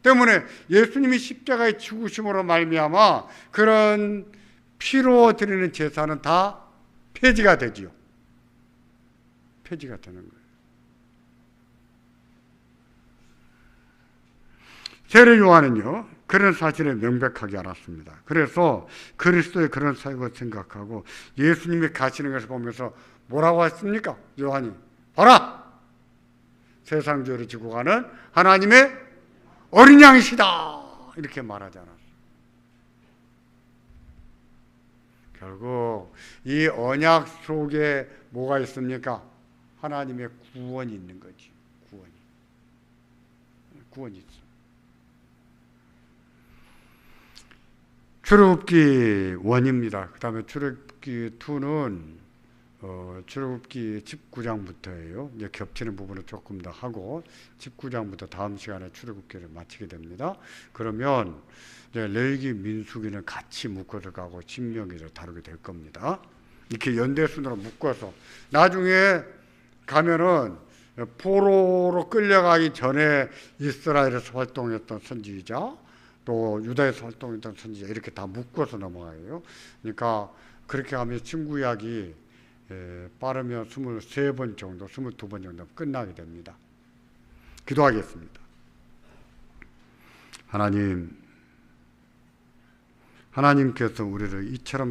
때문에 예수님이 십자가의 죽으심으로 말미암아 그런 피로 드리는 제사는 다 폐지가 되지요. 폐지가 되는 거예요. 세례 요한은요, 그런 사실을 명백하게 알았습니다. 그래서 그리스도의 그런 사역을 생각하고 예수님이 가시는 것을 보면서 뭐라고 했습니까? 요한이 봐라! 세상 죄를 지고 가는 하나님의 어린 양이시다! 이렇게 말하지 않았어요. 결국 이 언약 속에 뭐가 있습니까? 하나님의 구원이 있는 거지. 구원이 있어. 출애굽기 1입니다. 그 다음에 출애굽기 2는 출애굽기 19장부터예요. 이제 겹치는 부분을 조금 더 하고 19장부터 다음 시간에 출애굽기를 마치게 됩니다. 그러면 이제 레위기, 민수기는 같이 묶어서 가고 신명기를 다루게 될 겁니다. 이렇게 연대순으로 묶어서 나중에 가면은 포로로 끌려가기 전에 이스라엘에서 활동했던 선지자 또 유다에서 활동했던 선지자 이렇게 다 묶어서 넘어가요. 그러니까 그렇게 하면 신구약이 빠르면 23번 정도, 22번 정도 끝나게 됩니다. 기도하겠습니다. 하나님께서 우리를 이처럼